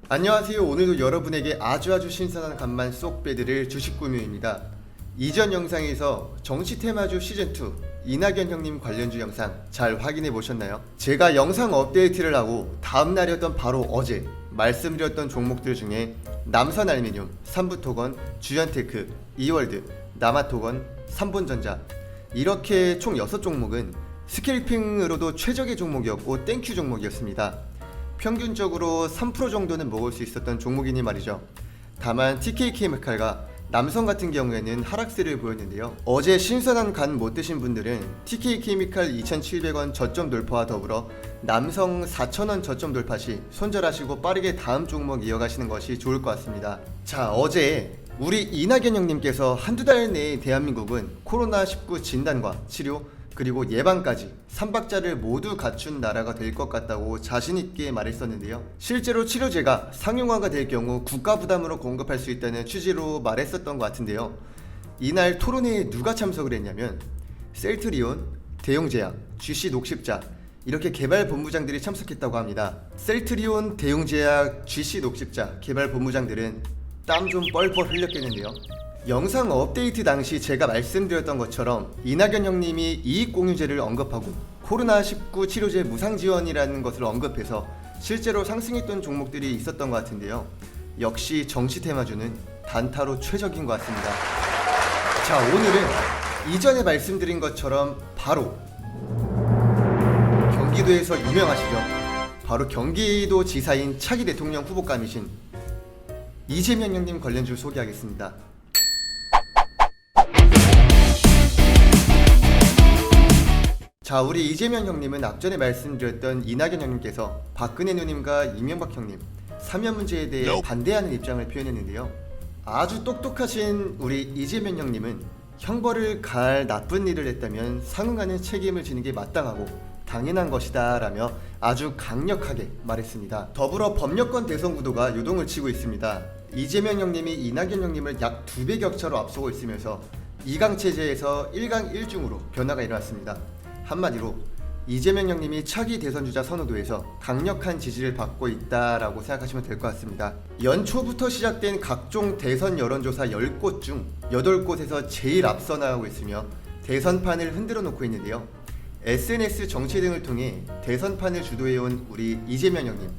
안녕하세요. 오늘도 여러분에게 아주 신선한 간만 쏙 빼드릴 주식구뮤입니다. 이전 영상에서 정치 테마주 시즌2 이낙연 형님 관련주 영상 잘 확인해 보셨나요? 제가 영상 업데이트를 하고 다음날이었던 바로 어제 말씀드렸던 종목들 중에 남선알미늄, 삼부토건, 주연테크, 이월드, 남아토건, 삼본전자 이렇게 총 6종목은 스캘핑으로도 최적의 종목이었고 땡큐 종목이었습니다. 평균적으로 3% 정도는 먹을 수 있었던 종목이니 말이죠. 다만 TK케미칼과 남성 같은 경우에는 하락세를 보였는데요. 어제 신선한 간 못 드신 분들은 TK케미칼 2,700원 저점 돌파와 더불어 남성 4,000원 저점 돌파 시 손절하시고 빠르게 다음 종목 이어가시는 것이 좋을 것 같습니다. 자, 어제 우리 이낙연 형님께서 한두 달 내에 대한민국은 코로나19 진단과 치료 그리고 예방까지 3박자를 모두 갖춘 나라가 될 것 같다고 자신있게 말했었는데요. 실제로 치료제가 상용화가 될 경우 국가 부담으로 공급할 수 있다는 취지로 말했었던 것 같은데요. 이날 토론회에 누가 참석을 했냐면 셀트리온, 대용제약, GC 녹십자 이렇게 개발본부장들이 참석했다고 합니다. 셀트리온, 대용제약, GC 녹십자 개발본부장들은 땀 좀 뻘뻘 흘렸겠는데요. 영상 업데이트 당시 제가 말씀드렸던 것처럼 이낙연 형님이 이익공유제를 언급하고 코로나19 치료제 무상지원이라는 것을 언급해서 실제로 상승했던 종목들이 있었던 것 같은데요. 역시 정치 테마주는 단타로 최적인 것 같습니다. 자, 오늘은 이전에 말씀드린 것처럼 바로 경기도에서 유명하시죠. 바로 경기도 지사인 차기 대통령 후보감이신 이재명 형님 관련주 소개하겠습니다. 자, 우리 이재명 형님은 앞전에 말씀드렸던 이낙연 형님께서 박근혜 누님과 이명박 형님 사면 문제에 대해 반대하는 입장을 표현했는데요. 아주 똑똑하신 우리 이재명 형님은 형벌을 가할 나쁜 일을 했다면 상응하는 책임을 지는 게 마땅하고 당연한 것이다 라며 아주 강력하게 말했습니다. 더불어 법여권 대선 구도가 요동을 치고 있습니다. 이재명 형님이 이낙연 형님을 약 2배 격차로 앞서고 있으면서 2강 체제에서 1강 1중으로 변화가 일어났습니다. 한마디로 이재명 형님이 차기 대선주자 선호도에서 강력한 지지를 받고 있다라고 생각하시면 될 것 같습니다. 연초부터 시작된 각종 대선 여론조사 10곳 중 8곳에서 제일 앞서 나가고 있으며 대선판을 흔들어 놓고 있는데요. SNS 정치 등을 통해 대선판을 주도해온 우리 이재명 형님,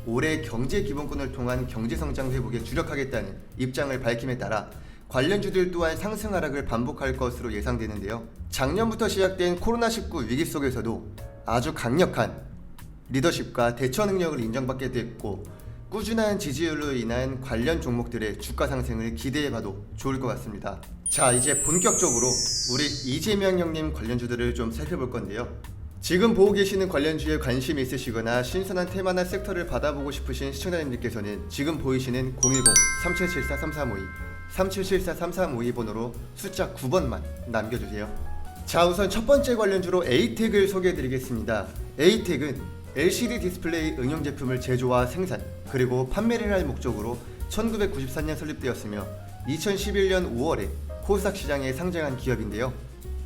올해 경제기본권을 통한 경제성장 회복에 주력하겠다는 입장을 밝힘에 따라 관련주들 또한 상승 하락을 반복할 것으로 예상되는데요. 작년부터 시작된 코로나19 위기 속에서도 아주 강력한 리더십과 대처 능력을 인정받게 됐고 꾸준한 지지율로 인한 관련 종목들의 주가 상승을 기대해봐도 좋을 것 같습니다. 자, 이제 본격적으로 우리 이재명 형님 관련주들을 좀 살펴볼 건데요. 지금 보고 계시는 관련주에 관심이 있으시거나 신선한 테마나 섹터를 받아보고 싶으신 시청자님들께서는 지금 보이시는 010-3774-3352 3774-3352 번호로 숫자 9번만 남겨주세요. 자, 우선 첫 번째 관련주로 에이텍을 소개해드리겠습니다. 에이텍은 LCD 디스플레이 응용 제품을 제조와 생산 그리고 판매를 할 목적으로 1994년 설립되었으며 2011년 5월에 코스닥 시장에 상장한 기업인데요.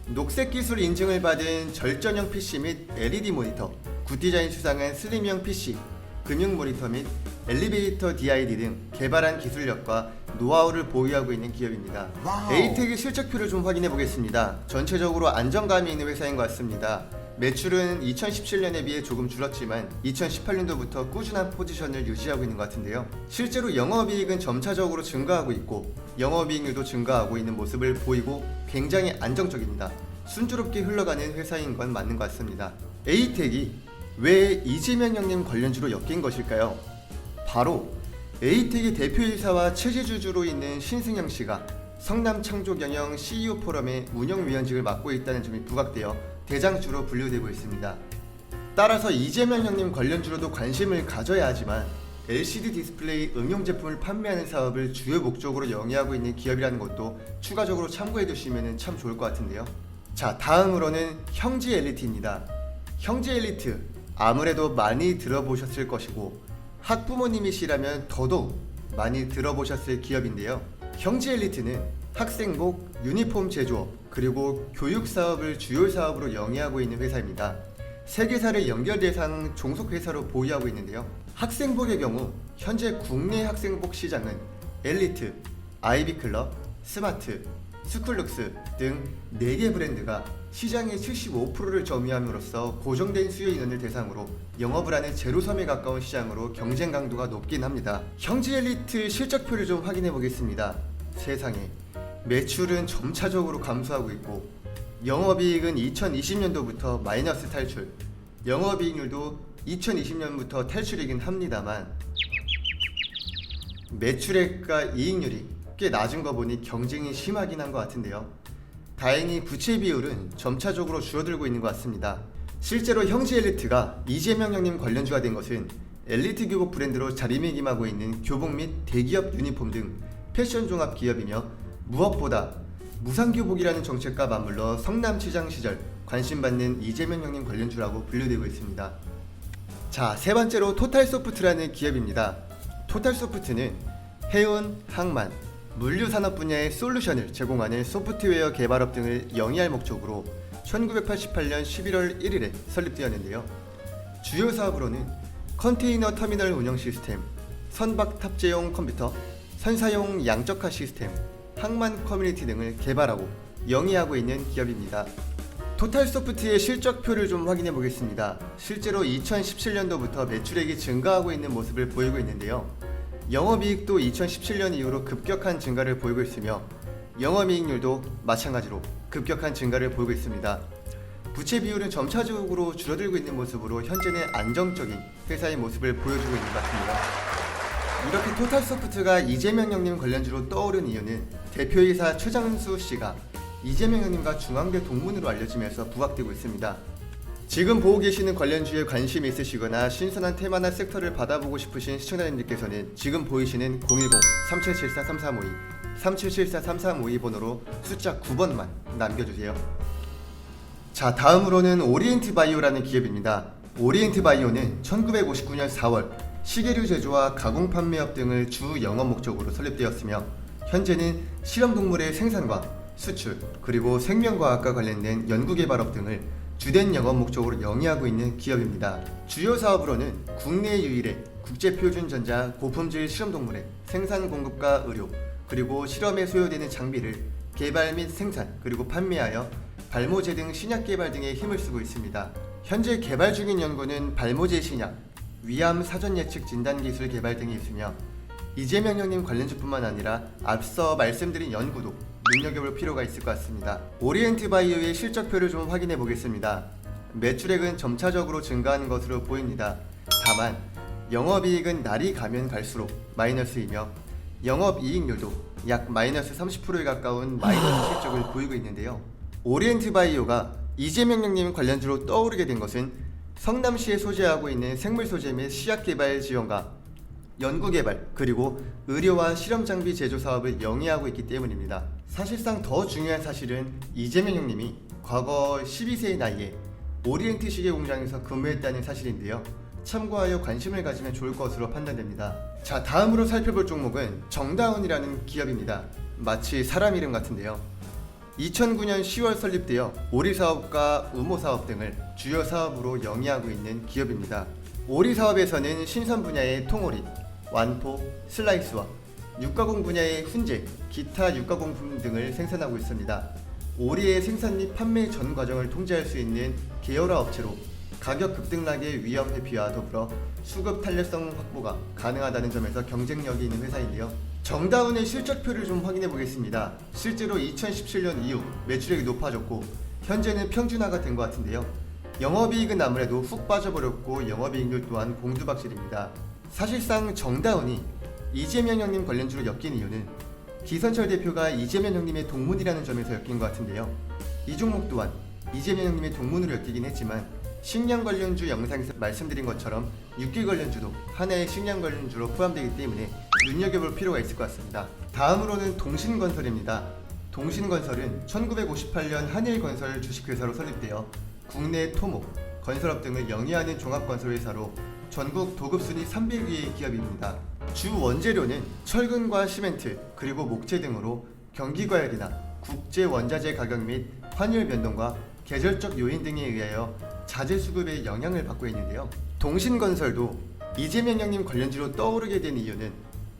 녹색 기술 인증을 받은 절전형 PC 및 LED 모니터, 굿 디자인 수상한 슬림형 PC, 금융 모니터 및 엘리베이터 DID 등 개발한 기술력과 노하우를 보유하고 있는 기업입니다. 에이텍의 실적표를 좀 확인해 보겠습니다. 전체적으로 안정감이 있는 회사인 것 같습니다. 매출은 2017년에 비해 조금 줄었지만 2018년도부터 꾸준한 포지션을 유지하고 있는 것 같은데요. 실제로 영업이익은 점차적으로 증가하고 있고 영업이익률도 증가하고 있는 모습을 보이고 굉장히 안정적입니다. 순조롭게 흘러가는 회사인 건 맞는 것 같습니다. 에이텍이 왜 이재명 형님 관련주로 엮인 것일까요? 바로 에이텍의 대표이사와 체제주주로 있는 신승영 씨가 성남창조경영 CEO 포럼의 운영위원직을 맡고 있다는 점이 부각되어 대장주로 분류되고 있습니다. 따라서 이재명 형님 관련주로도 관심을 가져야 하지만 LCD 디스플레이 응용 제품을 판매하는 사업을 주요 목적으로 영위하고 있는 기업이라는 것도 추가적으로 참고해 두시면 참 좋을 것 같은데요. 자, 다음으로는 형지 엘리트입니다. 형지 엘리트 아무래도 많이 들어보셨을 것이고 학부모님이시라면 더더욱 많이 들어보셨을 기업인데요. 형지 엘리트는 학생복, 유니폼 제조업, 그리고 교육 사업을 주요 사업으로 영위하고 있는 회사입니다. 세계사를 연결 대상 종속 회사로 보유하고 있는데요. 학생복의 경우 현재 국내 학생복 시장은 엘리트, 아이비클럽, 스마트, 스쿨룩스 등 4개 브랜드가 시장의 75%를 점유함으로써 고정된 수요 인원을 대상으로 영업을 하는 제로섬에 가까운 시장으로 경쟁 강도가 높긴 합니다. 형제 엘리트 실적표를 좀 확인해 보겠습니다. 세상에, 매출은 점차적으로 감소하고 있고 영업이익은 2020년도부터 마이너스 탈출, 영업이익률도 2020년부터 탈출이긴 합니다만 매출액과 이익률이 꽤 낮은 거 보니 경쟁이 심하긴 한 것 같은데요. 다행히 부채 비율은 점차적으로 줄어들고 있는 것 같습니다. 실제로 형제 엘리트가 이재명 형님 관련주가 된 것은 엘리트 교복 브랜드로 자리매김하고 있는 교복 및 대기업 유니폼 등 패션 종합 기업이며 무엇보다 무상교복이라는 정책과 맞물러 성남시장 시절 관심받는 이재명 형님 관련주라고 분류되고 있습니다. 자, 세 번째로 토탈소프트라는 기업입니다. 토탈소프트는 해운, 항만, 물류산업 분야의 솔루션을 제공하는 소프트웨어 개발업 등을 영위할 목적으로 1988년 11월 1일에 설립되었는데요. 주요 사업으로는 컨테이너 터미널 운영 시스템, 선박 탑재용 컴퓨터, 선사용 양적화 시스템, 항만 커뮤니티 등을 개발하고 영위하고 있는 기업입니다. 토탈소프트의 실적표를 좀 확인해 보겠습니다. 실제로 2017년도부터 매출액이 증가하고 있는 모습을 보이고 있는데요. 영업이익도 2017년 이후로 급격한 증가를 보이고 있으며 영업이익률도 마찬가지로 급격한 증가를 보이고 있습니다. 부채 비율은 점차적으로 줄어들고 있는 모습으로 현재는 안정적인 회사의 모습을 보여주고 있는 것 같습니다. 이렇게 토탈소프트가 이재명 형님 관련주로 떠오른 이유는 대표이사 최장수 씨가 이재명 형님과 중앙대 동문으로 알려지면서 부각되고 있습니다. 지금 보고 계시는 관련주에 관심이 있으시거나 신선한 테마나 섹터를 받아보고 싶으신 시청자님들께서는 지금 보이시는 010-3774-3352, 3774-3352 번호로 숫자 9번만 남겨주세요. 자, 다음으로는 오리엔트 바이오라는 기업입니다. 오리엔트 바이오는 1959년 4월 시계류 제조와 가공 판매업 등을 주 영업 목적으로 설립되었으며 현재는 실험동물의 생산과 수출, 그리고 생명과학과 관련된 연구개발업 등을 주된 영업 목적으로 영위하고 있는 기업입니다. 주요 사업으로는 국내 유일의 국제표준전자 고품질 실험동물의 생산 공급과 의료, 그리고 실험에 소요되는 장비를 개발 및 생산, 그리고 판매하여 발모제 등 신약 개발 등에 힘을 쓰고 있습니다. 현재 개발 중인 연구는 발모제 신약, 위암 사전 예측 진단 기술 개발 등이 있으며 이재명 형님 관련주뿐만 아니라 앞서 말씀드린 연구도 눈여겨볼 필요가 있을 것 같습니다. 오리엔트 바이오의 실적표를 좀 확인해 보겠습니다. 매출액은 점차적으로 증가하는 것으로 보입니다. 다만 영업이익은 날이 가면 갈수록 마이너스이며 영업이익률도 약 마이너스 30%에 가까운 마이너스 실적을 보이고 있는데요. 오리엔트 바이오가 이재명 형님 관련주로 떠오르게 된 것은 성남시에 소재하고 있는 생물 소재 및 시약 개발 지원과 연구개발, 그리고 의료와 실험장비 제조 사업을 영위하고 있기 때문입니다. 사실상 더 중요한 사실은 이재명 형님이 과거 12세의 나이에 오리엔트 시계 공장에서 근무했다는 사실인데요. 참고하여 관심을 가지면 좋을 것으로 판단됩니다. 자, 다음으로 살펴볼 종목은 정다운이라는 기업입니다. 마치 사람 이름 같은데요. 2009년 10월 설립되어 오리 사업과 우모 사업 등을 주요 사업으로 영위하고 있는 기업입니다. 오리 사업에서는 신선 분야의 통오리, 완포, 슬라이스와 육가공 분야의 훈제, 기타 육가공품 등을 생산하고 있습니다. 오리의 생산 및 판매 전 과정을 통제할 수 있는 계열화 업체로 가격 급등락의 위험 회피와 더불어 수급 탄력성 확보가 가능하다는 점에서 경쟁력이 있는 회사인데요. 정다운의 실적표를 좀 확인해 보겠습니다. 실제로 2017년 이후 매출액이 높아졌고 현재는 평준화가 된 것 같은데요. 영업이익은 아무래도 훅 빠져버렸고 영업이익률 또한 공두박질입니다. 사실상 정다운이 이재명 형님 관련주로 엮인 이유는 기선철 대표가 이재명 형님의 동문이라는 점에서 엮인 것 같은데요. 이 종목 또한 이재명 형님의 동문으로 엮이긴 했지만 식량 관련주 영상에서 말씀드린 것처럼 육기 관련주도 하나의 식량 관련주로 포함되기 때문에 눈여겨볼 필요가 있을 것 같습니다. 다음으로는 동신건설입니다. 동신건설은 1958년 한일건설 주식회사로 설립되어 국내 토목, 건설업 등을 영위하는 종합건설회사로 전국 도급순위 300위의 기업입니다. 주 원재료는 철근과 시멘트, 그리고 목재 등으로 경기 과열이나 국제 원자재 가격 및 환율 변동과 계절적 요인 등에 의하여 자재 수급에 영향을 받고 있는데요. 동신건설도 이재명 형님 관련주로 떠오르게 된 이유는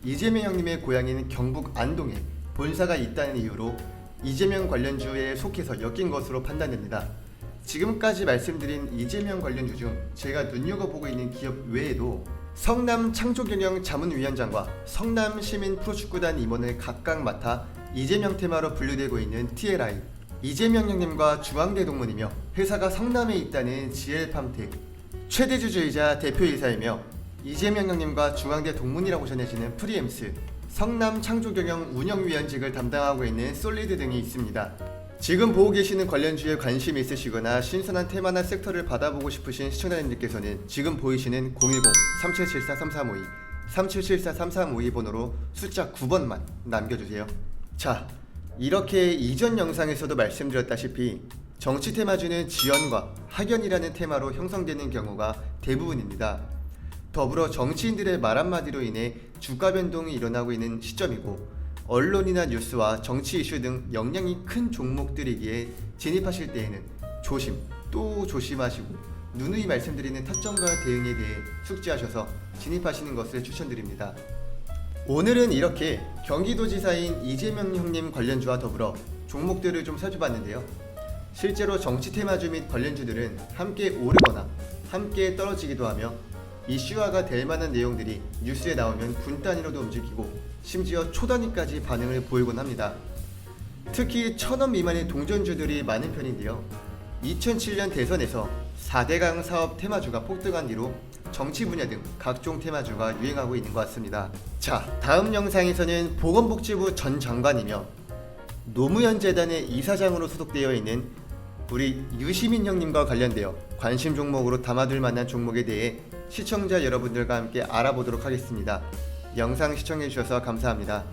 이재명 형님의 고향인 경북 안동에 본사가 있다는 이유로 이재명 관련주에 속해서 엮인 것으로 판단됩니다. 지금까지 말씀드린 이재명 관련주 중 제가 눈여겨보고 있는 기업 외에도 성남 창조경영 자문위원장과 성남 시민 프로축구단 임원을 각각 맡아 이재명 테마로 분류되고 있는 TLI, 이재명 형님과 중앙대 동문이며 회사가 성남에 있다는 GL팜텍, 최대 주주이자 대표이사이며 이재명 형님과 중앙대 동문이라고 전해지는 프리엠스, 성남 창조경영 운영위원직을 담당하고 있는 솔리드 등이 있습니다. 지금 보고 계시는 관련주에 관심이 있으시거나 신선한 테마나 섹터를 받아보고 싶으신 시청자님들께서는 지금 보이시는 010-3774-3352, 3774-3352 번호로 숫자 9번만 남겨주세요. 자, 이렇게 이전 영상에서도 말씀드렸다시피 정치 테마주는 지연과 확연이라는 테마로 형성되는 경우가 대부분입니다. 더불어 정치인들의 말 한마디로 인해 주가 변동이 일어나고 있는 시점이고 언론이나 뉴스와 정치 이슈 등 영향이 큰 종목들이기에 진입하실 때에는 조심 또 조심하시고 누누이 말씀드리는 타점과 대응에 대해 숙지하셔서 진입하시는 것을 추천드립니다. 오늘은 이렇게 경기도지사인 이재명 형님 관련주와 더불어 종목들을 좀 살펴봤는데요. 실제로 정치 테마주 및 관련주들은 함께 오르거나 함께 떨어지기도 하며 이슈화가 될 만한 내용들이 뉴스에 나오면 분 단위로도 움직이고 심지어 초 단위까지 반응을 보이곤 합니다. 특히 1,000원 미만의 동전주들이 많은 편인데요. 2007년 대선에서 4대강 사업 테마주가 폭등한 뒤로 정치 분야 등 각종 테마주가 유행하고 있는 것 같습니다. 자, 다음 영상에서는 보건복지부 전 장관이며 노무현 재단의 이사장으로 소속되어 있는 우리 유시민 형님과 관련되어 관심 종목으로 담아둘 만한 종목에 대해 시청자 여러분들과 함께 알아보도록 하겠습니다. 영상 시청해주셔서 감사합니다.